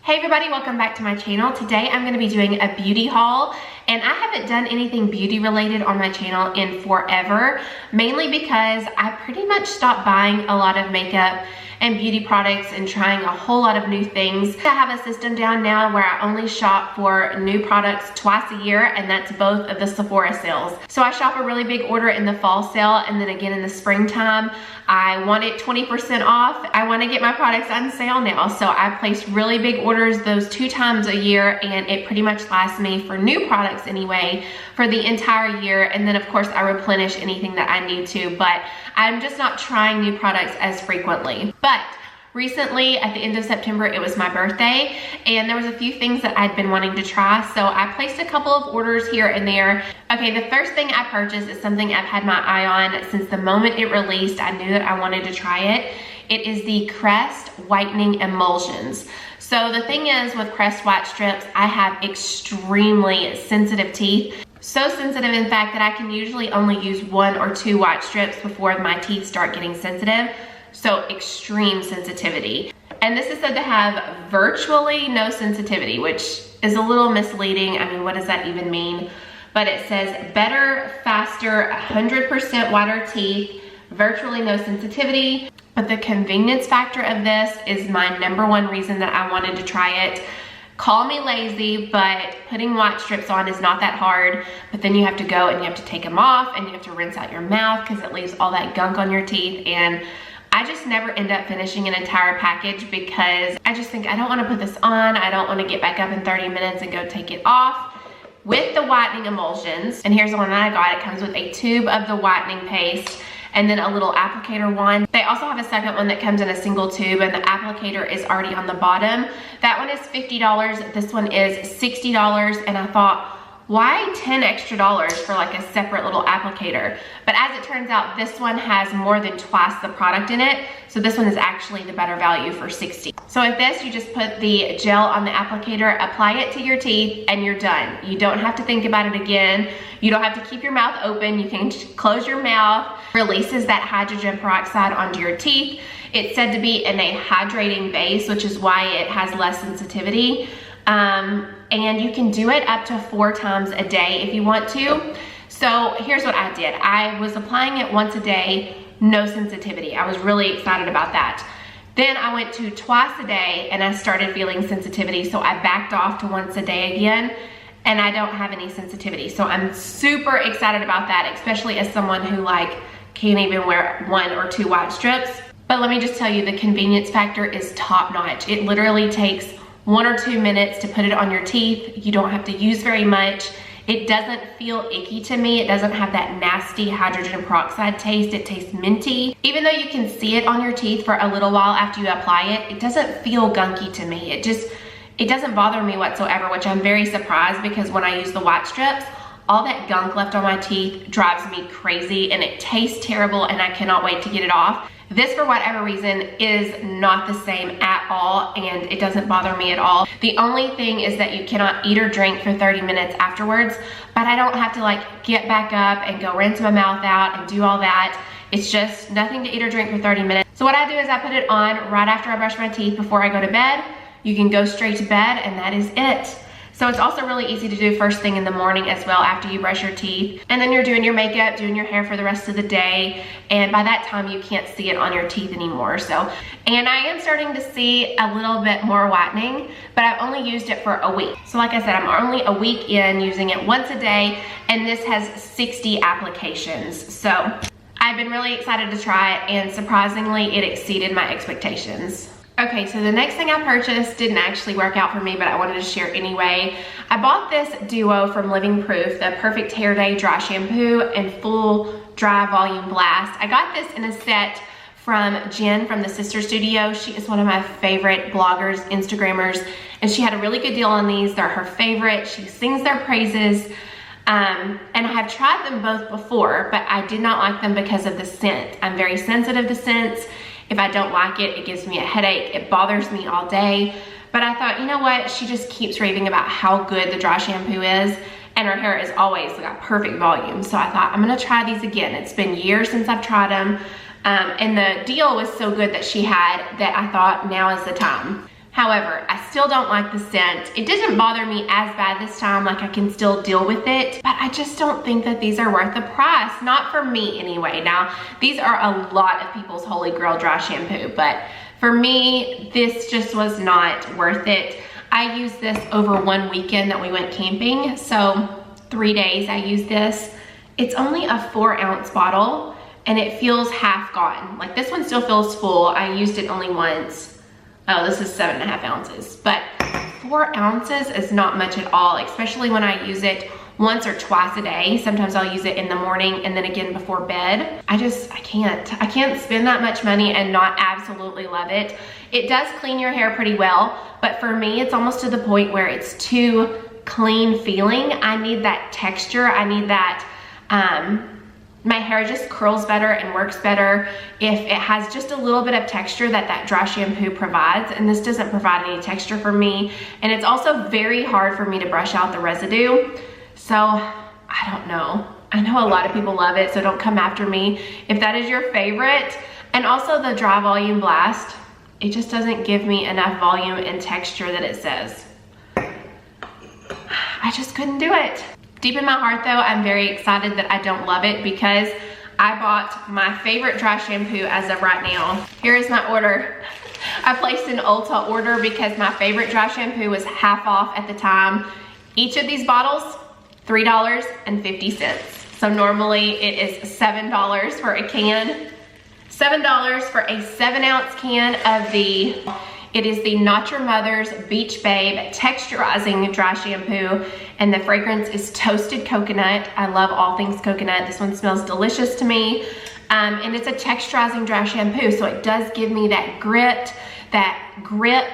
Hey everybody, welcome back to my channel. Today I'm going to be doing a beauty haul, and I haven't done anything beauty related on my channel in forever, mainly because I pretty much stopped buying a lot of makeup and beauty products and trying a whole lot of new things. I have a system down now where I only shop for new products twice a year, and that's both of the Sephora sales. So I shop a really big order in the fall sale, and then again in the springtime. I want it 20% off. I want to get my products on sale now. So I place really big orders those 2 times a year, and it pretty much lasts me for new products anyway for the entire year. And then of course I replenish anything that I need to, but I'm just not trying new products as frequently. But recently at the end of September, it was my birthday, and there was a few things that I'd been wanting to try, so I placed a couple of orders here and there. Okay, the first thing I purchased is something I've had my eye on since the moment it released. I knew that I wanted to try it. It is the Crest Whitening Emulsions. So the thing is, with Crest white strips, I have extremely sensitive teeth. So sensitive, in fact, that I can usually only use 1 or 2 white strips before my teeth start getting sensitive. So extreme sensitivity. And this is said to have virtually no sensitivity, which is a little misleading. I mean, what does that even mean? But it says better, faster, 100% whiter teeth, virtually no sensitivity. But the convenience factor of this is my #1 reason that I wanted to try it. Call me lazy, but putting white strips on is not that hard. But then you have to go and you have to take them off, and you have to rinse out your mouth because it leaves all that gunk on your teeth. And I just never end up finishing an entire package because I just think I don't want to put this on. I don't want to get back up in 30 minutes and go take it off. With the whitening emulsions, and here's the one that I got. It comes with a tube of the whitening paste and then a little applicator one. They also have a second one that comes in a single tube, and the applicator is already on the bottom. That one is $50. This one is $60, and I thought, why $10 extra for like a separate little applicator? But as it turns out, this one has more than twice the product in it. So this one is actually the better value for $60. So with this, you just put the gel on the applicator, apply it to your teeth, and you're done. You don't have to think about it again. You don't have to keep your mouth open. You can close your mouth. Releases that hydrogen peroxide onto your teeth. It's said to be in a hydrating base, which is why it has less sensitivity. And you can do it up to 4 times a day if you want to. So here's what I did. I was applying it once a day, no sensitivity. I was really excited about that. Then I went to twice a day and I started feeling sensitivity. So I backed off to once a day again, and I don't have any sensitivity. So I'm super excited about that, especially as someone who like can't even wear 1 or 2 white strips. But let me just tell you, the convenience factor is top notch. It literally takes 1 or 2 minutes to put it on your teeth. You don't have to use very much. It doesn't feel icky to me. It doesn't have that nasty hydrogen peroxide taste. It tastes minty. Even though you can see it on your teeth for a little while after you apply it, it doesn't feel gunky to me. It doesn't bother me whatsoever, which I'm very surprised, because when I use the white strips, all that gunk left on my teeth drives me crazy, and it tastes terrible, and I cannot wait to get it off. This, for whatever reason, is not the same at all, and it doesn't bother me at all. The only thing is that you cannot eat or drink for 30 minutes afterwards, but I don't have to like get back up and go rinse my mouth out and do all that. It's just nothing to eat or drink for 30 minutes. So what I do is I put it on right after I brush my teeth before I go to bed. You can go straight to bed, and that is it. So it's also really easy to do first thing in the morning as well, after you brush your teeth. And then you're doing your makeup, doing your hair for the rest of the day. And by that time, you can't see it on your teeth anymore. So, and I am starting to see a little bit more whitening, but I've only used it for a week. So like I said, I'm only a week in using it once a day, and this has 60 applications. So I've been really excited to try it, and surprisingly, it exceeded my expectations. Okay, so the next thing I purchased didn't actually work out for me, but I wanted to share anyway. I bought this duo from Living Proof, the Perfect Hair Day Dry Shampoo and Full Dry Volume Blast. I got this in a set from Jen from the Sister Studio. She is one of my favorite bloggers, Instagrammers, and she had a really good deal on these. They're her favorite. She sings their praises. And I have tried them both before, but I did not like them because of the scent. I'm very sensitive to scents. If I don't like it, it gives me a headache. It bothers me all day. But I thought, you know what? She just keeps raving about how good the dry shampoo is, and her hair is always got perfect volume. So I thought, I'm gonna try these again. It's been years since I've tried them. And the deal was so good that she had that I thought now is the time. However, I still don't like the scent. It didn't bother me as bad this time, like I can still deal with it, but I just don't think that these are worth the price. Not for me anyway. Now, these are a lot of people's holy grail dry shampoo, but for me, this just was not worth it. I used this over one weekend that we went camping, so 3 days I used this. It's only a 4-ounce bottle and it feels half gone. Like this one still feels full. I used it only once. Oh, this is 7.5 ounces, but 4 ounces is not much at all, especially when I use it once or twice a day. Sometimes I'll use it in the morning and then again before bed. I can't spend that much money and not absolutely love it. It does clean your hair pretty well, but for me, it's almost to the point where it's too clean feeling. I need that texture. I need that, my hair just curls better and works better if it has just a little bit of texture that dry shampoo provides, and this doesn't provide any texture for me. And it's also very hard for me to brush out the residue. So I don't know. I know a lot of people love it, so don't come after me if that is your favorite. And also the Dry Volume Blast, it just doesn't give me enough volume and texture that it says. I just couldn't do it. Deep in my heart though, I'm very excited that I don't love it because I bought my favorite dry shampoo as of right now. Here is my order. I placed an Ulta order because my favorite dry shampoo was half off at the time. Each of these bottles, $3.50. So normally it is $7 for a can. $7 for a 7-ounce can of it is the Not Your Mother's Beach Babe Texturizing Dry Shampoo, and the fragrance is toasted coconut. I love all things coconut. This one smells delicious to me. And it's a texturizing dry shampoo, so it does give me that grit, that grip.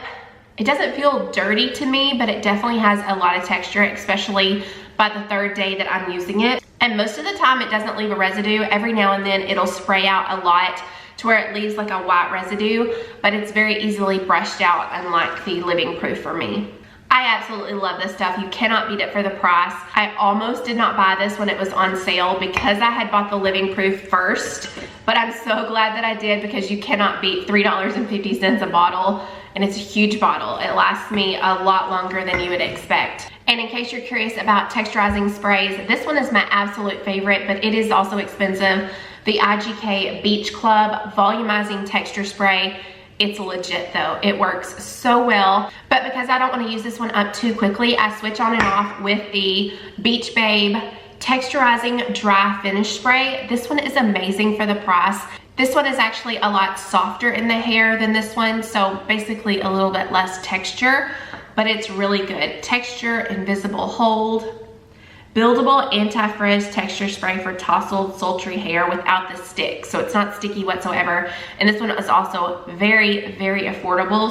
It doesn't feel dirty to me, but it definitely has a lot of texture, especially by the 3rd day that I'm using it. And most of the time it doesn't leave a residue. Every now and then it'll spray out a lot to where it leaves like a white residue, but it's very easily brushed out, unlike the Living Proof for me. I absolutely love this stuff. You cannot beat it for the price. I almost did not buy this when it was on sale because I had bought the Living Proof first, but I'm so glad that I did because you cannot beat $3.50 a bottle, and it's a huge bottle. It lasts me a lot longer than you would expect. And in case you're curious about texturizing sprays, this one is my absolute favorite, but it is also expensive. The IGK Beach Club Volumizing Texture Spray. It's legit though. It works so well. But because I don't want to use this one up too quickly, I switch on and off with the Beach Babe Texturizing Dry Finish Spray. This one is amazing for the price. This one is actually a lot softer in the hair than this one, so basically a little bit less texture, but it's really good. Texture, invisible hold. Buildable anti-frizz texture spray for tousled, sultry hair without the stick. So it's not sticky whatsoever. And this one is also very, very affordable.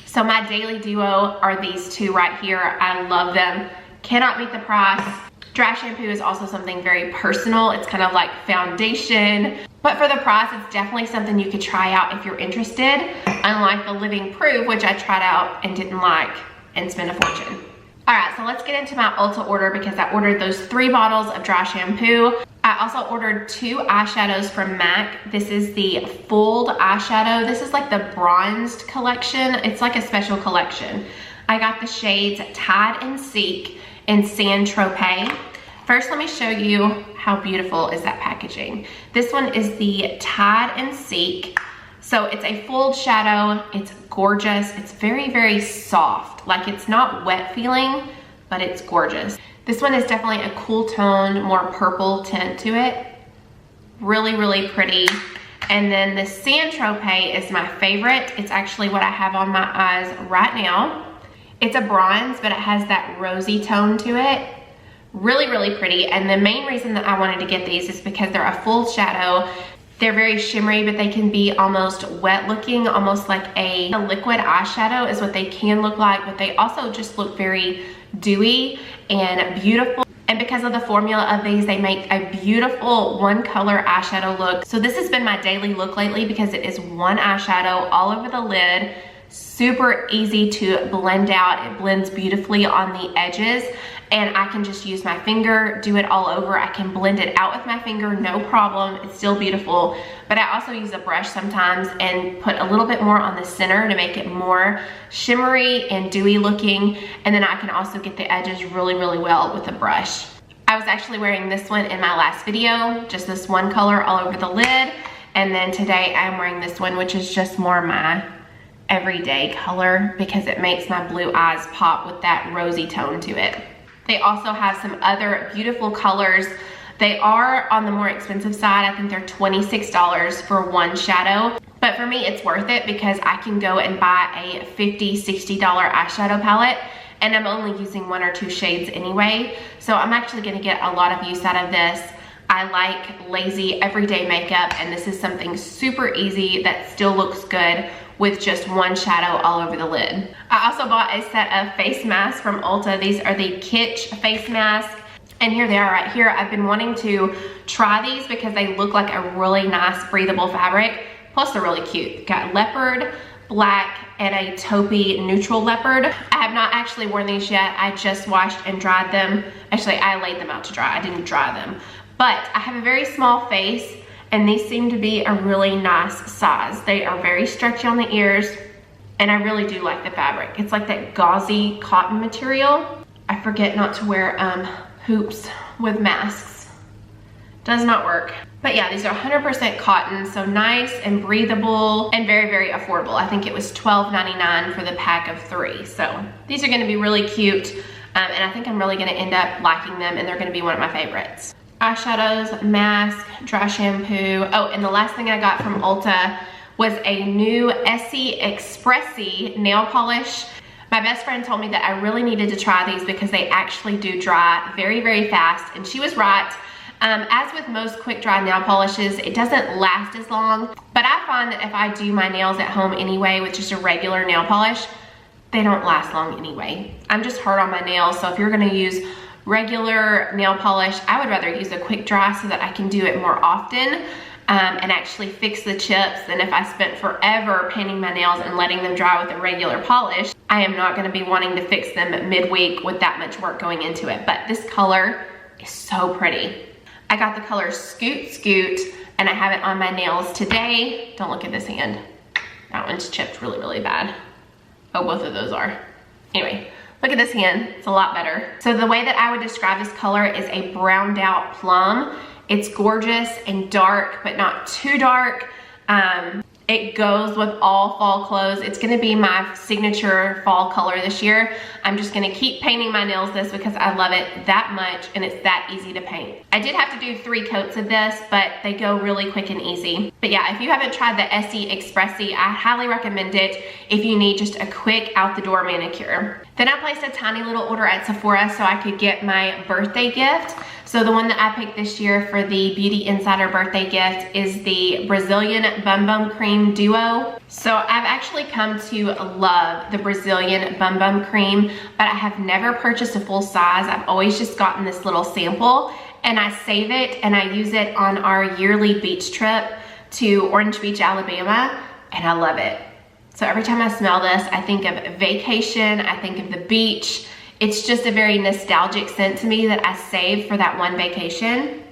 So my daily duo are these two right here. I love them. Cannot beat the price. Dry shampoo is also something very personal. It's kind of like foundation. But for the price, it's definitely something you could try out if you're interested. Unlike the Living Proof, which I tried out and didn't like and spent a fortune. All right, so let's get into my Ulta order because I ordered those 3 bottles of dry shampoo. I also ordered 2 eyeshadows from MAC. This is the Fold eyeshadow. This is like the bronzed collection. It's like a special collection. I got the shades Tide and Seek and San Tropez. First, let me show you how beautiful is that packaging. This one is the Tide and Seek. So it's a fold shadow. It's gorgeous. It's very, very soft. Like it's not wet feeling, but it's gorgeous. This one is definitely a cool tone, more purple tint to it. Really, really pretty. And then the San Tropez is my favorite. It's actually what I have on my eyes right now. It's a bronze, but it has that rosy tone to it. Really, really pretty. And the main reason that I wanted to get these is because they're a full shadow. They're very shimmery, but they can be almost wet looking, almost like a liquid eyeshadow is what they can look like, but they also just look very dewy and beautiful. And because of the formula of these, they make a beautiful one color eyeshadow look. So this has been my daily look lately because it is one eyeshadow all over the lid, Super easy to blend out. It blends beautifully on the edges, and I can just use my finger, do it all over. I can blend it out with my finger, no problem. It's still beautiful. But I also use a brush sometimes and put a little bit more on the center to make it more shimmery and dewy looking. And then I can also get the edges really, really well with a brush. I was actually wearing this one in my last video, just this one color all over the lid. And then today I'm wearing this one, which is just more my everyday color because it makes my blue eyes pop with that rosy tone to it. They also have some other beautiful colors. They are on the more expensive side. I think they're $26 for one shadow. But for me, it's worth it because I can go and buy a $50, $60 eyeshadow palette, and I'm only using 1 or 2 shades anyway. So I'm actually gonna get a lot of use out of this. I like lazy everyday makeup, and this is something super easy that still looks good with just one shadow all over the lid. I also bought a set of face masks from Ulta. These are the Kitsch face masks. And here they are right here. I've been wanting to try these because they look like a really nice breathable fabric. Plus they're really cute. Got leopard, black, and a taupey neutral leopard. I have not actually worn these yet. I just washed and dried them. Actually, I laid them out to dry. I didn't dry them. But I have a very small face, and these seem to be a really nice size. They are very stretchy on the ears, and I really do like the fabric. It's like that gauzy cotton material. I forget not to wear hoops with masks. Does not work. But yeah, these are 100% cotton, so nice and breathable and very, very affordable. I think it was $12.99 for the pack of 3. So these are gonna be really cute, and I think I'm really gonna end up liking them, and they're gonna be one of my favorites. Eyeshadows, mask, dry shampoo. Oh, and the last thing I got from Ulta was a new Essie Expressi nail polish. My best friend told me that I really needed to try these because they actually do dry very, very fast, and she was right. As with most quick dry nail polishes, it doesn't last as long, but I find that if I do my nails at home anyway with just a regular nail polish, they don't last long anyway. I'm just hard on my nails, so if you're gonna use regular nail polish, I would rather use a quick dry so that I can do it more often and actually fix the chips than if I spent forever painting my nails and letting them dry with a regular polish. I am not gonna be wanting to fix them midweek with that much work going into it, but this color is so pretty. I got the color Scoot Scoot, and I have it on my nails today. Don't look at this hand. That one's chipped really, really bad. Oh, both of those are. Anyway. Look at this hand, it's a lot better. So the way that I would describe this color is a browned out plum. It's gorgeous and dark, but not too dark. It goes with all fall clothes. It's gonna be my signature fall color this year. I'm just gonna keep painting my nails this because I love it that much and it's that easy to paint. I did have to do 3 coats of this, but they go really quick and easy. But yeah, if you haven't tried the Essie Expressi, I highly recommend it if you need just a quick out the door manicure. Then I placed a tiny little order at Sephora so I could get my birthday gift. So the one that I picked this year for the Beauty Insider birthday gift is the Brazilian Bum Bum Cream Duo. So I've actually come to love the Brazilian Bum Bum Cream, but I have never purchased a full size. I've always just gotten this little sample, and I save it and I use it on our yearly beach trip to Orange Beach, Alabama, and I love it. So every time I smell this, I think of vacation, I think of the beach. It's just a very nostalgic scent to me that I saved for that one vacation,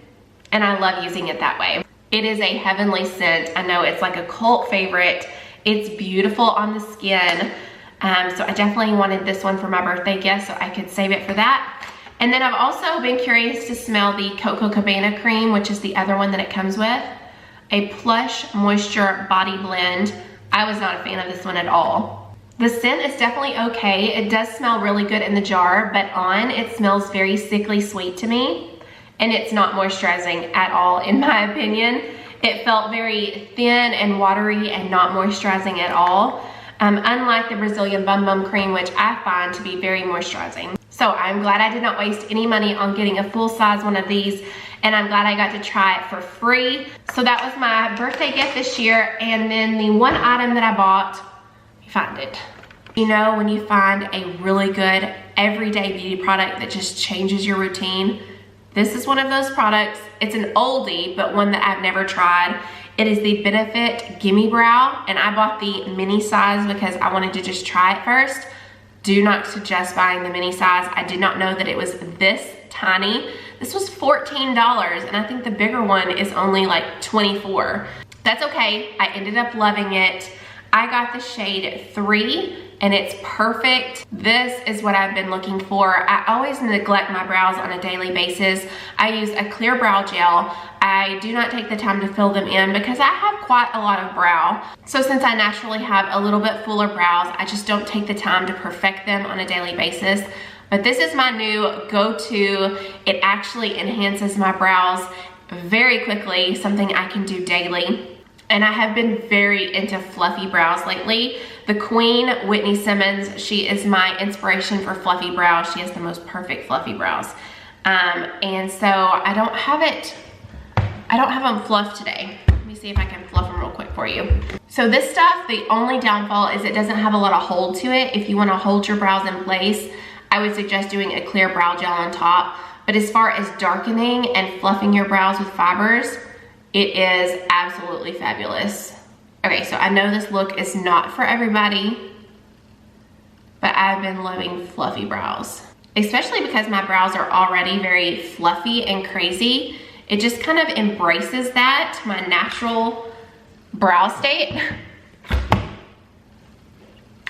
and I love using it that way. It is a heavenly scent. I know it's like a cult favorite. It's beautiful on the skin. So I definitely wanted this one for my birthday gift so I could save it for that. And then I've also been curious to smell the Coco Cabana cream, which is the other one that it comes with. A Plush Moisture Body Blend. I was not a fan of this one at all. The scent is definitely okay. It does smell really good in the jar, but on it smells very sickly sweet to me, and it's not moisturizing at all in my opinion. It felt very thin and watery and not moisturizing at all, unlike the Brazilian Bum Bum Cream, which I find to be very moisturizing. So I'm glad I did not waste any money on getting a full size one of these, and I'm glad I got to try it for free. So that was my birthday gift this year, and then the one item that I bought, you find it. You know when you find a really good everyday beauty product that just changes your routine? This is one of those products. It's an oldie, but one that I've never tried. It is the Benefit Gimme Brow, and I bought the mini size because I wanted to just try it first. Do not suggest buying the mini size. I did not know that it was this tiny. This was $14, and I think the bigger one is only like $24. That's okay, I ended up loving it. I got the shade 3, and it's perfect. This is what I've been looking for. I always neglect my brows on a daily basis. I use a clear brow gel. I do not take the time to fill them in because I have quite a lot of brow. So since I naturally have a little bit fuller brows, I just don't take the time to perfect them on a daily basis. But this is my new go-to. It actually enhances my brows very quickly, something I can do daily. And I have been very into fluffy brows lately. The Queen, Whitney Simmons, she is my inspiration for fluffy brows. She has the most perfect fluffy brows. And so I don't have them fluffed today. Let me see if I can fluff them real quick for you. So this stuff, the only downfall is it doesn't have a lot of hold to it. If you want to hold your brows in place, I would suggest doing a clear brow gel on top. But as far as darkening and fluffing your brows with fibers, it is absolutely fabulous. Okay, so I know this look is not for everybody, but I've been loving fluffy brows, especially because my brows are already very fluffy and crazy. It just kind of embraces that, my natural brow state.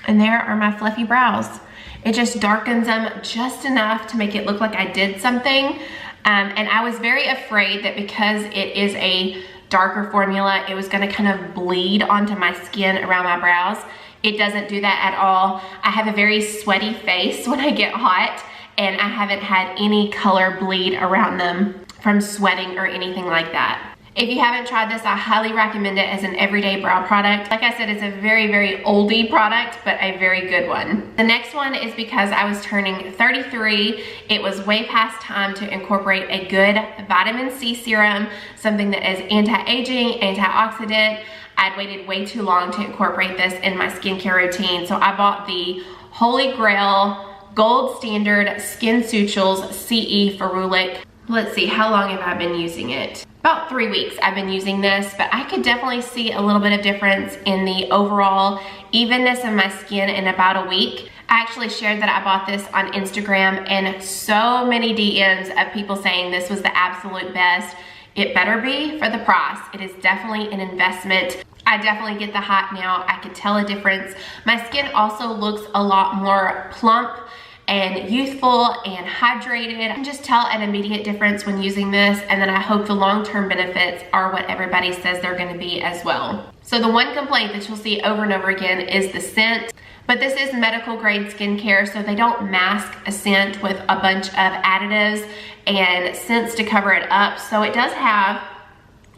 And there are my fluffy brows. It just darkens them just enough to make it look like I did something. And I was very afraid that because it is a darker formula, it was gonna kind of bleed onto my skin around my brows. It doesn't do that at all. I have a very sweaty face when I get hot, and I haven't had any color bleed around them from sweating or anything like that. If you haven't tried this, I highly recommend it as an everyday brow product. Like I said, it's a very, very oldie product, but a very good one. The next one is because I was turning 33. It was way past time to incorporate a good vitamin C serum, something that is anti-aging, antioxidant. I'd waited way too long to incorporate this in my skincare routine, so I bought the Holy Grail Gold Standard Skin Sutules CE Ferulic. Let's see, how long have I been using it? About 3 weeks I've been using this, but I could definitely see a little bit of difference in the overall evenness of my skin in about a week. I actually shared that I bought this on Instagram, and so many DMs of people saying this was the absolute best. It better be for the price. It is definitely an investment. I definitely get the hype now. I could tell a difference. My skin also looks a lot more plump and youthful and hydrated. I can just tell an immediate difference when using this, and then I hope the long-term benefits are what everybody says they're gonna be as well. So the one complaint that you'll see over and over again is the scent, but this is medical grade skincare, so they don't mask a scent with a bunch of additives and scents to cover it up. So it does have,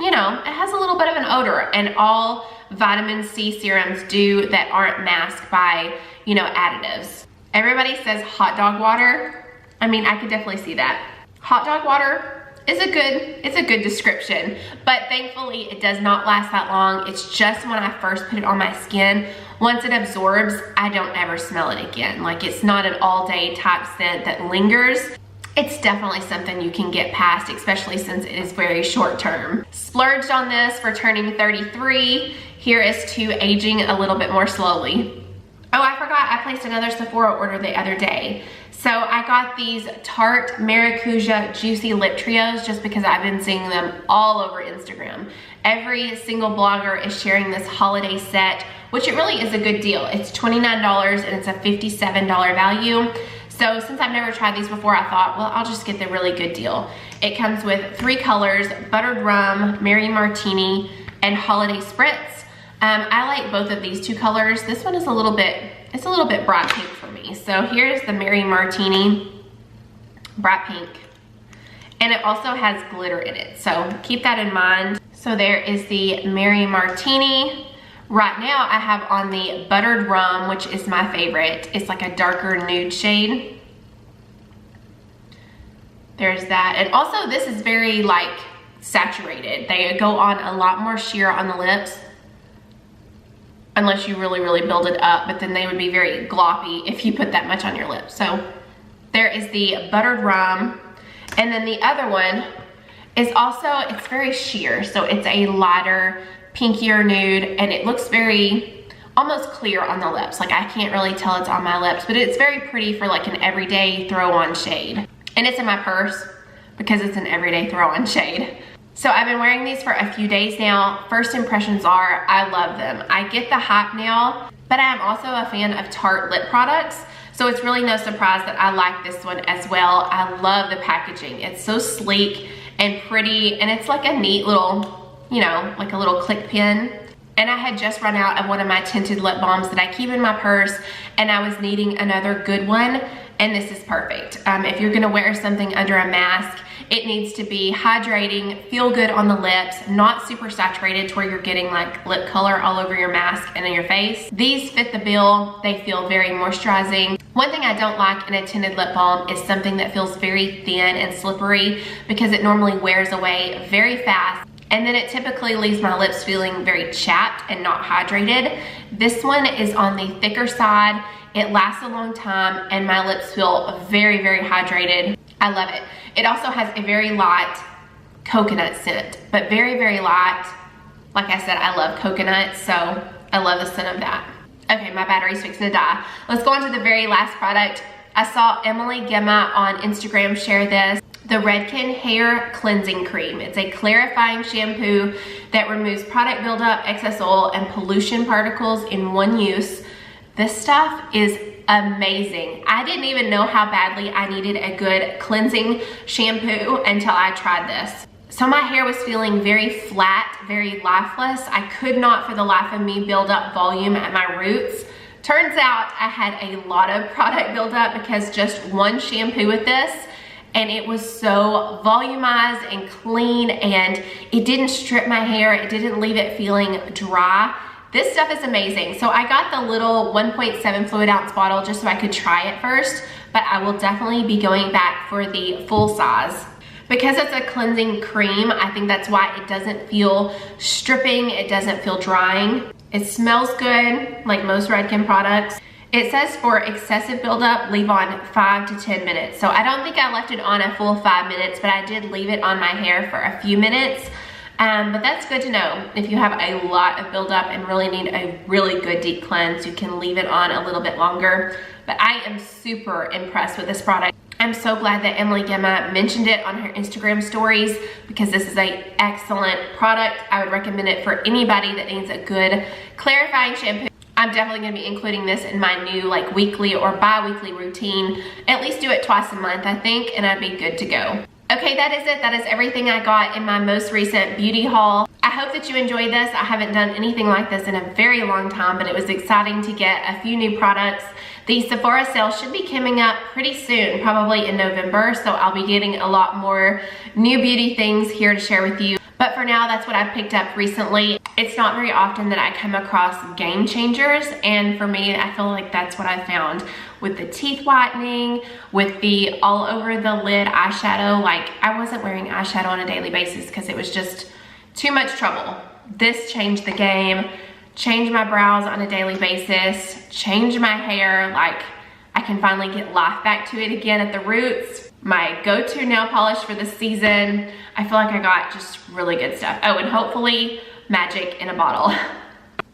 you know, it has a little bit of an odor, and all vitamin C serums do that aren't masked by, you know, additives. Everybody says hot dog water. I mean, I could definitely see that. Hot dog water is it's a good description, but thankfully it does not last that long. It's just when I first put it on my skin. Once it absorbs, I don't ever smell it again. Like, it's not an all day type scent that lingers. It's definitely something you can get past, especially since it is very short term. Splurged on this for turning 33. Here is to aging a little bit more slowly. Oh, I forgot, I placed another Sephora order the other day. So I got these Tarte Maracuja Juicy Lip Trios just because I've been seeing them all over Instagram. Every single blogger is sharing this holiday set, which it really is a good deal. It's $29 and it's a $57 value. So since I've never tried these before, I thought, well, I'll just get the really good deal. It comes with 3 colors, Buttered Rum, Mary Martini, and Holiday Spritz. I like both of these 2 colors. This one is a little bit bright pink for me. So here's the Mary Martini, bright pink. And it also has glitter in it, so keep that in mind. So there is the Mary Martini. Right now I have on the Buttered Rum, which is my favorite. It's like a darker nude shade. There's that. And also this is very like saturated. They go on a lot more sheer on the lips, unless you really, really build it up, but then they would be very gloppy if you put that much on your lips. So there is the Buttered Rum. And then the other one is also, it's very sheer. So it's a lighter pinkier nude, and it looks very almost clear on the lips. Like I can't really tell it's on my lips, but it's very pretty for like an everyday throw on shade. And it's in my purse because it's an everyday throw on shade. So I've been wearing these for a few days now. First impressions are, I love them. I get the hype now, but I am also a fan of Tarte lip products. So it's really no surprise that I like this one as well. I love the packaging. It's so sleek and pretty, and it's like a neat little, you know, like a little click pin. And I had just run out of one of my tinted lip balms that I keep in my purse, and I was needing another good one, and this is perfect. If you're gonna wear something under a mask, it needs to be hydrating, feel good on the lips, not super saturated to where you're getting like lip color all over your mask and in your face. These fit the bill. They feel very moisturizing. One thing I don't like in a tinted lip balm is something that feels very thin and slippery, because it normally wears away very fast. And then it typically leaves my lips feeling very chapped and not hydrated. This one is on the thicker side. It lasts a long time, and my lips feel very, very hydrated. I love it. It also has a very light coconut scent, but very, very light. Like I said, I love coconut, so I love the scent of that. Okay, my battery's fixing to die. Let's go on to the very last product. I saw Emily Gemma on Instagram share this. The Redken Hair Cleansing Cream. It's a clarifying shampoo that removes product buildup, excess oil, and pollution particles in one use. This stuff is amazing. I didn't even know how badly I needed a good cleansing shampoo until I tried this. So my hair was feeling very flat, very lifeless. I could not for the life of me build up volume at my roots. Turns out I had a lot of product buildup because just one shampoo with this, and it was so volumized and clean, and it didn't strip my hair. It didn't leave it feeling dry. This stuff is amazing. So I got the little 1.7 fluid ounce bottle just so I could try it first, but I will definitely be going back for the full size. Because it's a cleansing cream, I think that's why it doesn't feel stripping, it doesn't feel drying. It smells good, like most Redken products. It says for excessive buildup, leave on 5 to 10 minutes. So I don't think I left it on a full 5 minutes, but I did leave it on my hair for a few minutes. But that's good to know. If you have a lot of buildup and really need a really good deep cleanse, you can leave it on a little bit longer. But I am super impressed with this product. I'm so glad that Emily Gemma mentioned it on her Instagram stories, because this is an excellent product. I would recommend it for anybody that needs a good clarifying shampoo. I'm definitely gonna be including this in my new like weekly or bi-weekly routine. At least do it twice a month, I think, and I'd be good to go. Okay, that is it. That is everything I got in my most recent beauty haul. I hope that you enjoyed this. I haven't done anything like this in a very long time, but it was exciting to get a few new products. The Sephora sale should be coming up pretty soon, probably in November, so I'll be getting a lot more new beauty things here to share with you. But for now, that's what I've picked up recently. It's not very often that I come across game changers, and for me, I feel like that's what I found with the teeth whitening, with the all over the lid eyeshadow. Like, I wasn't wearing eyeshadow on a daily basis because it was just too much trouble. This changed the game, changed my brows on a daily basis, changed my hair. Like, I can finally get life back to it again at the roots. My go-to nail polish for the season. I feel like I got just really good stuff. Oh, and hopefully magic in a bottle.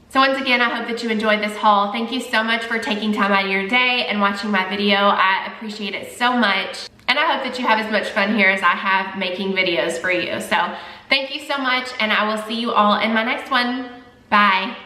So once again, I hope that you enjoyed this haul. Thank you so much for taking time out of your day and watching my video. I appreciate it so much. And I hope that you have as much fun here as I have making videos for you. So thank you so much, and I will see you all in my next one. Bye.